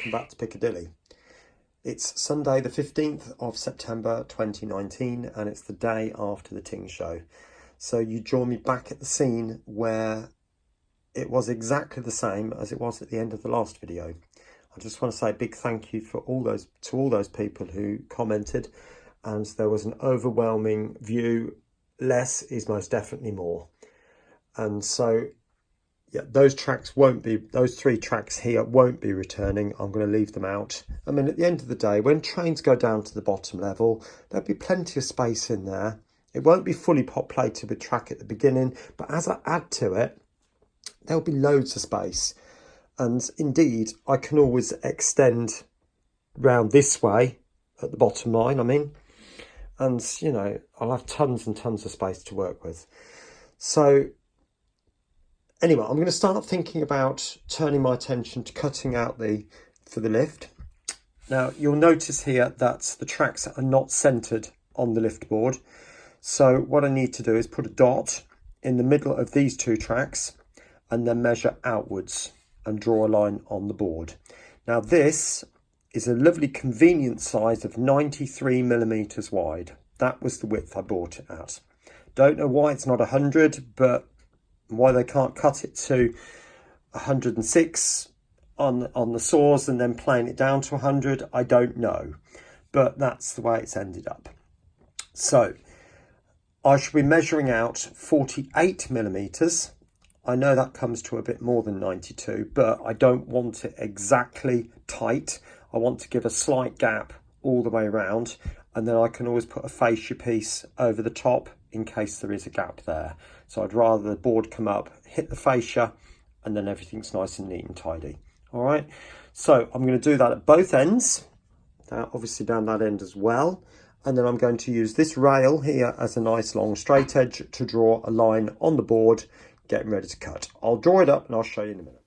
welcome back to Piccadilly. It's Sunday the 15th of September 2019 and it's the day after the Ting show. So you join me back at the scene where it was exactly the same as it was at the end of the last video. I just want to say a big thank you to all those people who commented, and there was an overwhelming view. Less is most definitely more. And so yeah, those three tracks here won't be returning. I'm going to leave them out. I mean, at the end of the day, when trains go down to the bottom level, there'll be plenty of space in there. It won't be fully populated with track at the beginning, but as I add to it, there'll be loads of space. And indeed, I can always extend round this way at the bottom line, and, you know, I'll have tons and tons of space to work with. So anyway, I'm going to start thinking about turning my attention to cutting out for the lift. Now, you'll notice here that the tracks are not centered on the lift board. So what I need to do is put a dot in the middle of these two tracks and then measure outwards and draw a line on the board. Now, this is a lovely convenient size of 93 millimeters wide. That was the width I bought it at. Don't know why it's not 100, but why they can't cut it to 106 on the saws and then plane it down to 100, I don't know. But that's the way it's ended up. So I should be measuring out 48 millimeters. I know that comes to a bit more than 92, but I don't want it exactly tight. I want to give a slight gap all the way around, and then I can always put a fascia piece over the top in case there is a gap there. So I'd rather the board come up, hit the fascia, and then everything's nice and neat and tidy. All right, so I'm going to do that at both ends, obviously down that end as well. And then I'm going to use this rail here as a nice long straight edge to draw a line on the board, getting ready to cut. I'll draw it up and I'll show you in a minute.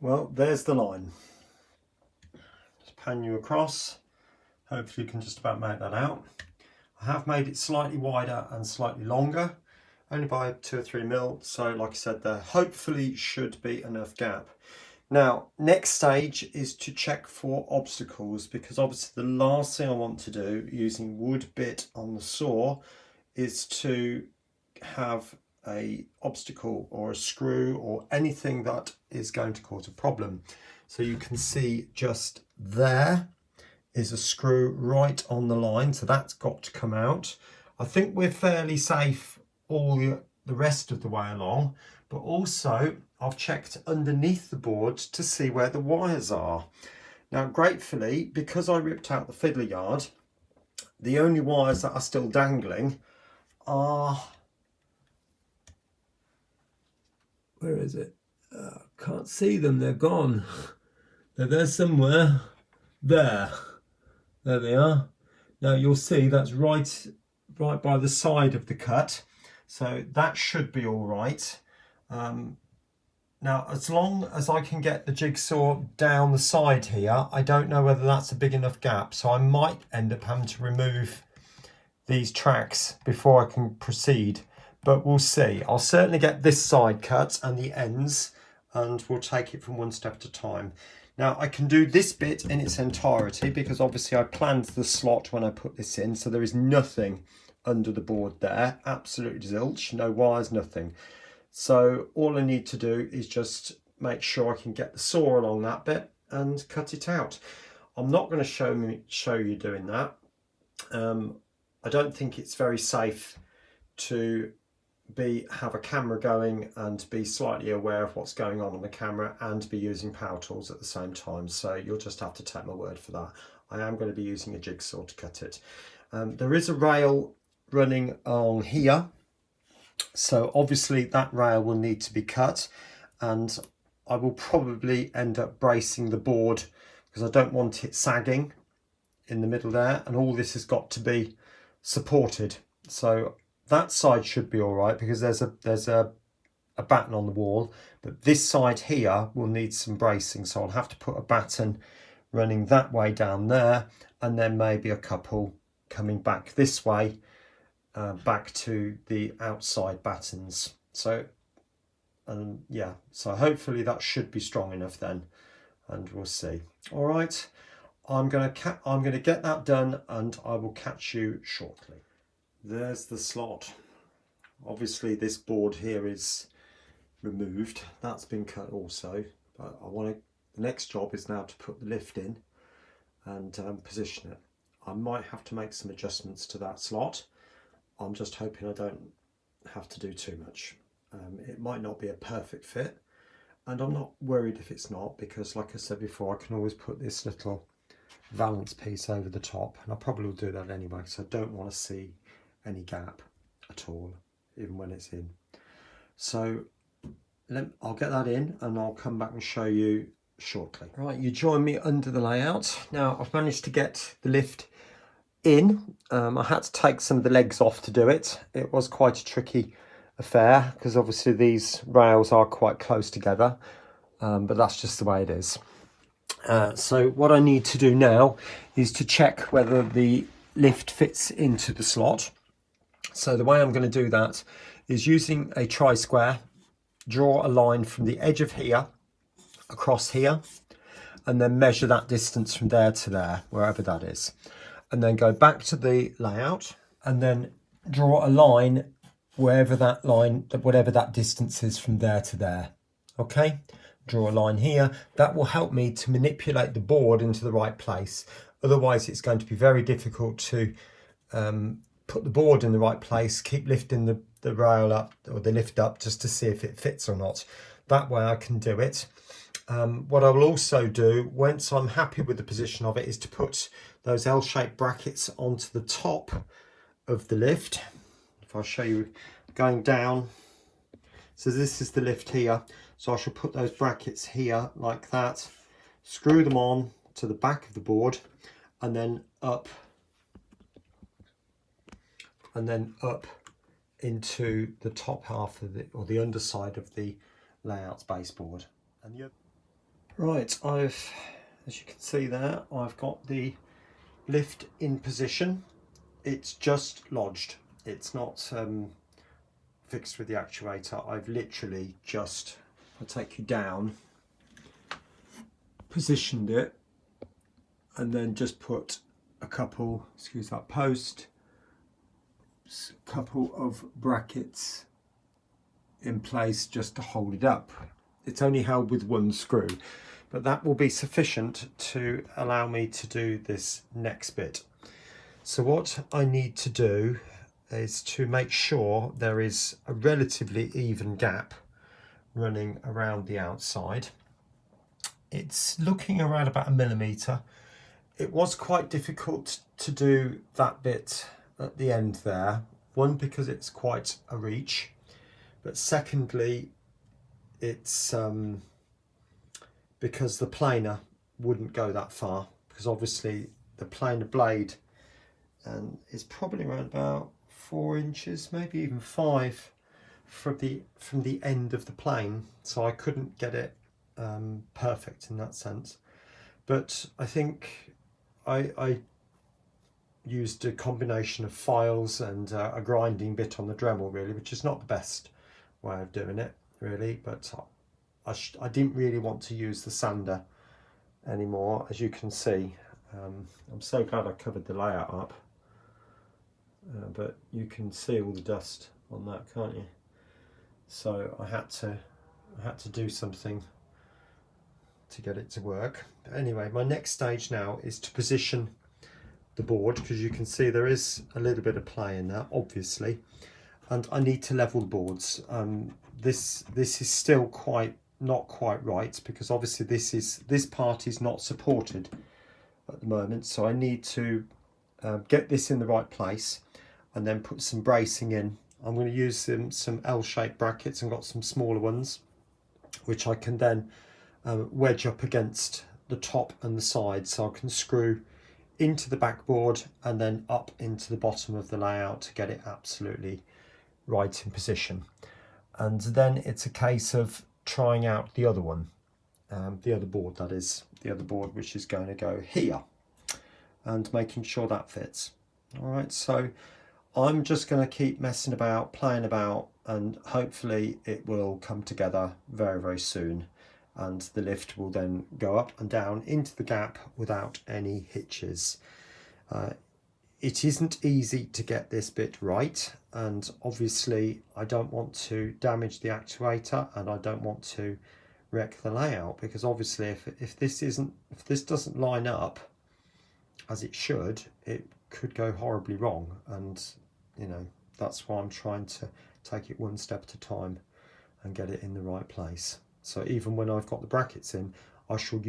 Well, there's the line. Just pan you across. Hopefully you can just about make that out. I have made it slightly wider and slightly longer, only by 2 or 3 mil. So like I said, there hopefully should be enough gap. Now, next stage is to check for obstacles, because obviously the last thing I want to do using wood bit on the saw is to have a obstacle or a screw or anything that is going to cause a problem. So you can see just there is a screw right on the line, so that's got to come out. I think we're fairly safe all the rest of the way along, but also I've checked underneath the board to see where the wires are. Now, gratefully, because I ripped out the fiddler yard, the only wires that are still dangling are, where is it? Can't see them, they're gone. They're there somewhere. There they are. Now you'll see that's right by the side of the cut, so that should be all right. Now, as long as I can get the jigsaw down the side here, I don't know whether that's a big enough gap, so I might end up having to remove these tracks before I can proceed, but we'll see. I'll certainly get this side cut and the ends, and we'll take it from one step at a time. Now, I can do this bit in its entirety because obviously I planned the slot when I put this in, so there is nothing under the board there, absolutely zilch, no wires, nothing. So all I need to do is just make sure I can get the saw along that bit and cut it out. I'm not going to show you doing that. I don't think it's very safe to have a camera going and be slightly aware of what's going on the camera and be using power tools at the same time. So you'll just have to take my word for that. I am going to be using a jigsaw to cut it. There is a rail running along here. So obviously that rail will need to be cut, and I will probably end up bracing the board because I don't want it sagging in the middle there, and all this has got to be supported. So that side should be all right because there's a batten on the wall, but this side here will need some bracing, so I'll have to put a batten running that way down there, and then maybe a couple coming back this way, back to the outside battens. So yeah, so hopefully that should be strong enough then. and we'll see. All right, I'm gonna get that done, and I will catch you shortly. There's the slot. Obviously this board here is removed, that's been cut also, but the next job is now to put the lift in and position it. I might have to make some adjustments to that slot. I'm just hoping I don't have to do too much. It might not be a perfect fit, and I'm not worried if it's not, because like I said before, I can always put this little valance piece over the top, and I probably will do that anyway, so I don't want to see any gap at all, even when it's in. So I'll get that in and I'll come back and show you shortly. Right, you join me under the layout. Now I've managed to get the lift in. I had to take some of the legs off to do it. It was quite a tricky affair because obviously these rails are quite close together, but that's just the way it is. So what I need to do now is to check whether the lift fits into the slot. So the way I'm going to do that is using a tri-square, draw a line from the edge of here across here, and then measure that distance from there to there, wherever that is, and then go back to the layout and then draw a line wherever that line, whatever that distance is from there to there. Okay, draw a line here. That will help me to manipulate the board into the right place. Otherwise it's going to be very difficult to put the board in the right place, keep lifting the rail up or the lift up just to see if it fits or not. That way I can do it. What I will also do once I'm happy with the position of it is to put those L-shaped brackets onto the top of the lift. If I show you going down, so this is the lift here, so I shall put those brackets here like that, screw them on to the back of the board, and then up into the top half of the, or the underside of the layout's baseboard. And right, as you can see there, I've got the lift in position. It's just lodged. It's not fixed with the actuator. I've literally just, I'll take you down, positioned it, and then just put a couple, excuse that post, couple of brackets in place just to hold it up. It's only held with one screw, but that will be sufficient to allow me to do this next bit. So what I need to do is to make sure there is a relatively even gap running around the outside. It's looking around about 1 millimetre. It was quite difficult to do that bit at the end there. One, because it's quite a reach, but secondly, it's because the planer wouldn't go that far, because obviously the planer blade is probably around about 4 inches, maybe even 5 from the end of the plane, so I couldn't get it perfect in that sense. But I think I used a combination of files and a grinding bit on the Dremel, really, which is not the best way of doing it, really, but I didn't really want to use the sander anymore. As you can see, I'm so glad I covered the layout up, but you can see all the dust on that, can't you? So I had to do something to get it to work. But anyway, my next stage now is to position the board, because you can see there is a little bit of play in that, obviously, and I need to level the boards. This is still not quite right, because obviously this part is not supported at the moment, so I need to get this in the right place and then put some bracing in. I'm going to use some L-shaped brackets and got some smaller ones, which I can then wedge up against the top and the side, so I can screw into the backboard and then up into the bottom of the layout to get it absolutely right in position. And then it's a case of trying out the other one, the other board, that is, the other board which is going to go here, and making sure that fits. All right, so I'm just going to keep messing about, playing about, and hopefully it will come together very, very soon. and the lift will then go up and down into the gap without any hitches. It isn't easy to get this bit right, and obviously I don't want to damage the actuator and I don't want to wreck the layout, because obviously if this doesn't line up as it should, it could go horribly wrong, and you know, that's why I'm trying to take it one step at a time and get it in the right place. So even when I've got the brackets in, I shall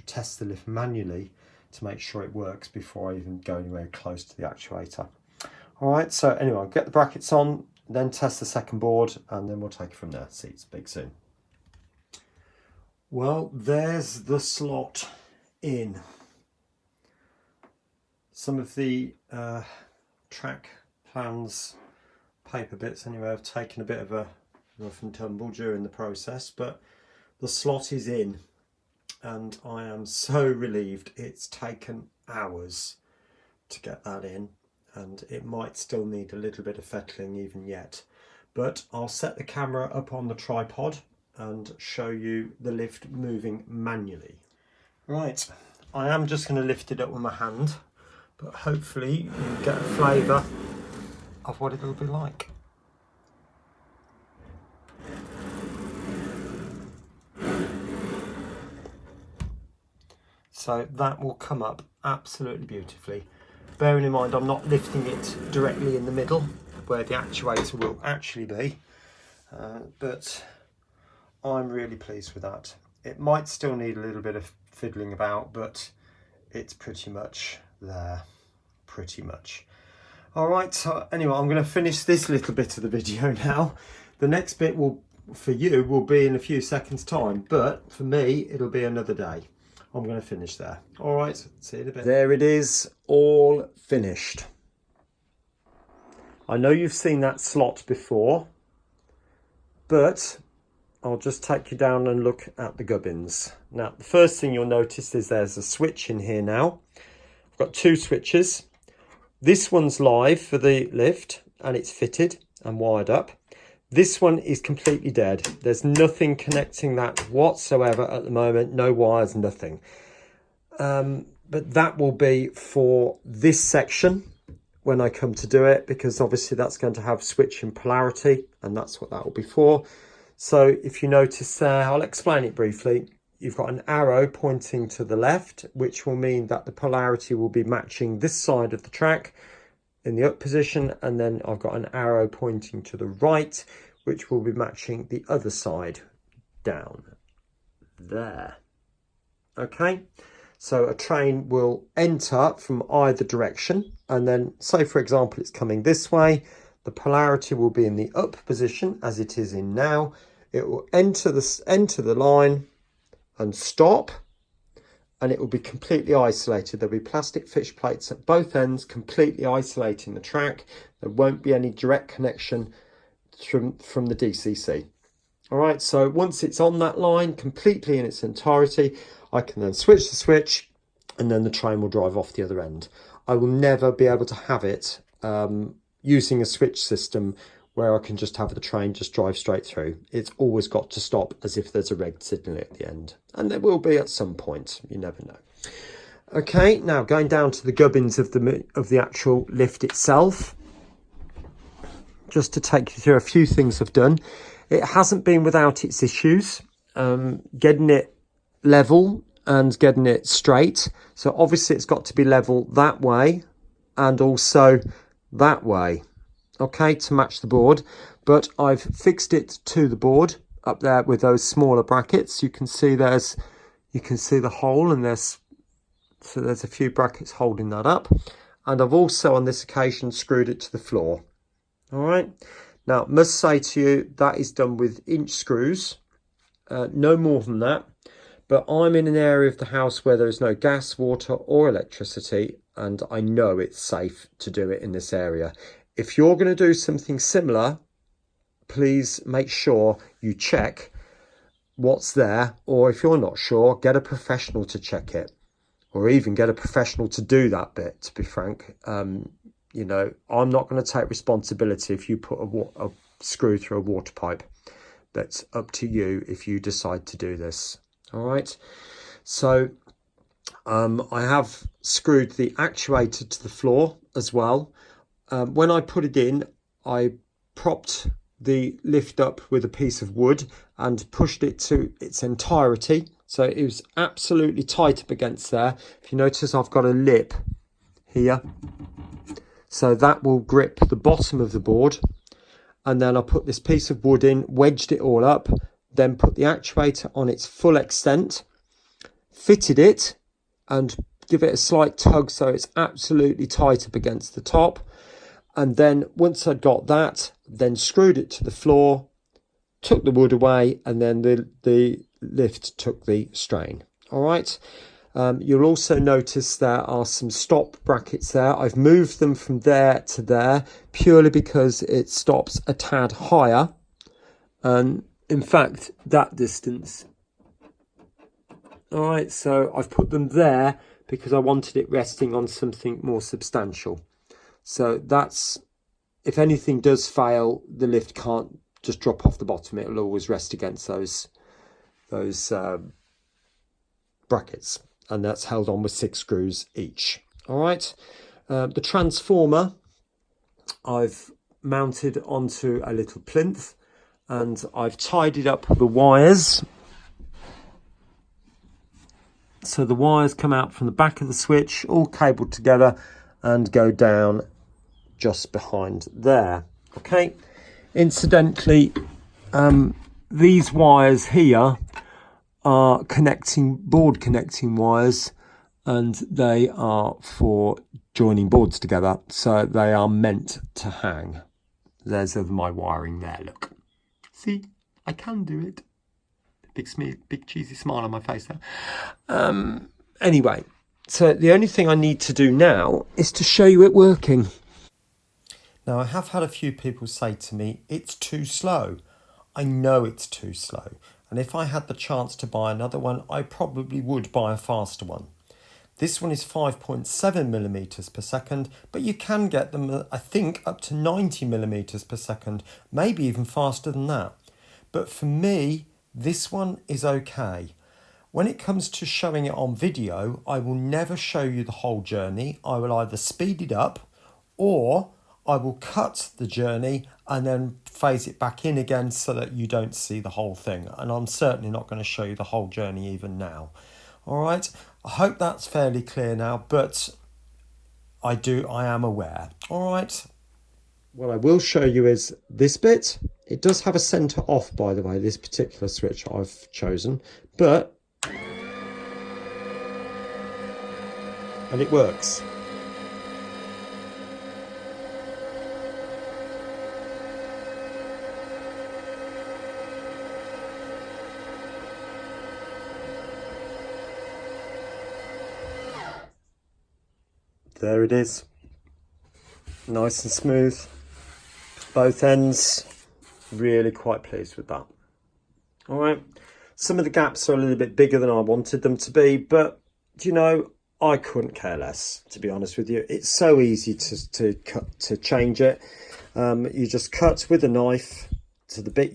test the lift manually to make sure it works before I even go anywhere close to the actuator. All right, so anyway, I'll get the brackets on, then test the second board, and then we'll take it from there. See you big soon. Well, there's the slot in. Some of the track plans, paper bits anyway, have taken a bit of a rough and tumble during the process, but the slot is in. And I am so relieved. It's taken hours to get that in, and it might still need a little bit of fettling even yet. But I'll set the camera up on the tripod and show you the lift moving manually. Right, I am just going to lift it up with my hand, but hopefully you get a flavour of what it'll be like. So that will come up absolutely beautifully. Bearing in mind I'm not lifting it directly in the middle where the actuator will actually be, but I'm really pleased with that. It might still need a little bit of fiddling about, but it's pretty much there, pretty much. All right, so anyway, I'm going to finish this little bit of the video now. The next bit for you will be in a few seconds time, but for me it'll be another day. I'm going to finish there. All right, see you in a bit. There it is, all finished. I know you've seen that slot before, but I'll just take you down and look at the gubbins. Now, the first thing you'll notice is there's a switch in here now. I've got two switches. This one's live for the lift and it's fitted and wired up. This one is completely dead. There's nothing connecting that whatsoever at the moment. No wires, nothing. But that will be for this section when I come to do it, because obviously that's going to have switch in polarity, and that's what that will be for. So if you notice there, I'll explain it briefly. You've got an arrow pointing to the left, which will mean that the polarity will be matching this side of the track in the up position, and then I've got an arrow pointing to the right, which will be matching the other side down there. Okay, so a train will enter from either direction, and then say for example it's coming this way, the polarity will be in the up position as it is in now. It will enter the line and stop, and it will be completely isolated. There'll be plastic fish plates at both ends, completely isolating the track. There won't be any direct connection from the DCC. All right, so once it's on that line completely in its entirety, I can then switch the switch, and then the train will drive off the other end. I will never be able to have it using a switch system where I can just have the train just drive straight through. It's always got to stop as if there's a red signal at the end, and there will be at some point, you never know. Okay, now going down to the gubbins of the actual lift itself, just to take you through a few things I've done. It hasn't been without its issues, getting it level and getting it straight. So obviously it's got to be level that way and also that way, okay, to match the board. But I've fixed it to the board up there with those smaller brackets. You can see the hole, and there's a few brackets holding that up. And I've also on this occasion screwed it to the floor. All right, now must say to you that is done with inch screws, no more than that. But I'm in an area of the house where there is no gas, water or electricity, and I know it's safe to do it in this area. If you're going to do something similar, please make sure you check what's there, or if you're not sure, get a professional to check it, or even get a professional to do that bit, to be frank. You know, I'm not going to take responsibility if you put a screw through a water pipe, that's up to you if you decide to do this. All right, so I have screwed the actuator to the floor as well. When I put it in, I propped the lift up with a piece of wood and pushed it to its entirety, so it was absolutely tight up against there. If you notice, I've got a lip here, so that will grip the bottom of the board. And then I put this piece of wood in, wedged it all up, then put the actuator on its full extent, fitted it and give it a slight tug so it's absolutely tight up against the top. And then once I'd got that, then screwed it to the floor, took the wood away, and then the lift took the strain. All right. You'll also notice there are some stop brackets there. I've moved them from there to there purely because it stops a tad higher. And in fact, that distance. All right, so I've put them there because I wanted it resting on something more substantial. So that's, if anything does fail, the lift can't just drop off the bottom. It'll always rest against those brackets. And that's held on with 6 screws each. All right. The transformer I've mounted onto a little plinth, and I've tidied up the wires. So the wires come out from the back of the switch, all cabled together, and go down just behind there. Okay. Incidentally, these wires here are board connecting wires, and they are for joining boards together, so they are meant to hang. There's my wiring there, look. See, I can do it. Big cheesy smile on my face there. Anyway, so the only thing I need to do now is to show you it working. Now, I have had a few people say to me, it's too slow. I know it's too slow. And if I had the chance to buy another one, I probably would buy a faster one. This one is 5.7 millimeters per second, but you can get them, I think, up to 90 millimeters per second, maybe even faster than that. But for me, this one is okay. When it comes to showing it on video, I will never show you the whole journey. I will either speed it up, or I will cut the journey and then phase it back in again so that you don't see the whole thing. And I'm certainly not going to show you the whole journey even now. All right. I hope that's fairly clear now, but I am aware. All right. What I will show you is this bit. It does have a center off, by the way, this particular switch I've chosen, and it works. There it is, nice and smooth, both ends. Really quite pleased with that. All right, some of the gaps are a little bit bigger than I wanted them to be, but you know, I couldn't care less, to be honest with you. It's so easy to change it. You just cut with a knife to the bit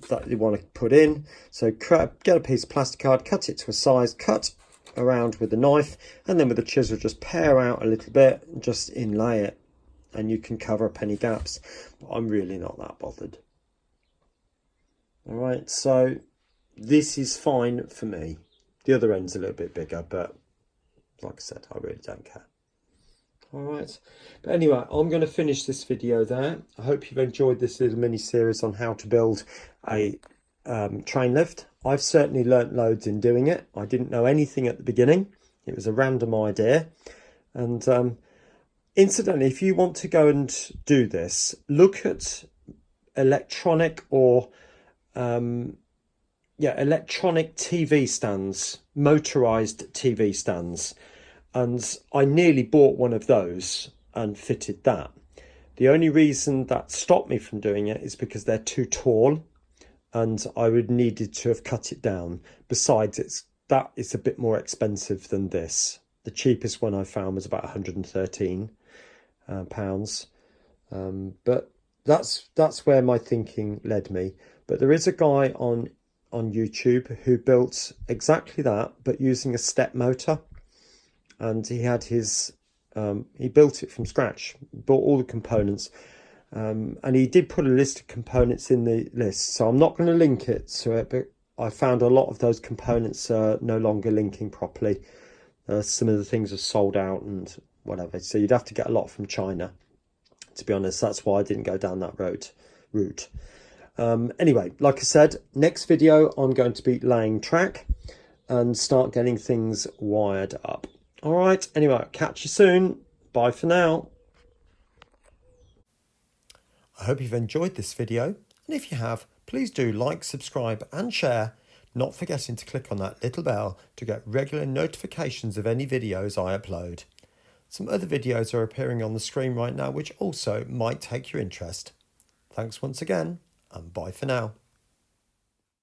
that you want to put in. So get a piece of plastic card, cut it to a size, cut around with the knife, and then with the chisel just pare out a little bit and just inlay it, and you can cover up any gaps. But I'm really not that bothered. All right, so this is fine for me. The other end's a little bit bigger, but like I said, I really don't care. All right, but anyway, I'm going to finish this video there. I hope you've enjoyed this little mini series on how to build a train lift. I've certainly learnt loads in doing it. I didn't know anything at the beginning. It was a random idea. And incidentally, if you want to go and do this, look at electronic or electronic TV stands, motorized TV stands. And I nearly bought one of those and fitted that. The only reason that stopped me from doing it is because they're too tall, and I would needed to have cut it down. Besides, it's a bit more expensive than this. The cheapest one I found was about £113. But that's where my thinking led me. But there is a guy on YouTube who built exactly that, but using a step motor, and he had his he built it from scratch, bought all the components, and he did put a list of components in the list. So I'm not going to link it to it, but I found a lot of those components are no longer linking properly. Some of the things are sold out and whatever. So you'd have to get a lot from China. To be honest, that's why I didn't go down that route. Anyway, like I said, next video I'm going to be laying track and start getting things wired up. All right, anyway, catch you soon. Bye for now. I hope you've enjoyed this video, and if you have, please do like, subscribe and share, not forgetting to click on that little bell to get regular notifications of any videos I upload. Some other videos are appearing on the screen right now which also might take your interest. Thanks once again, and bye for now.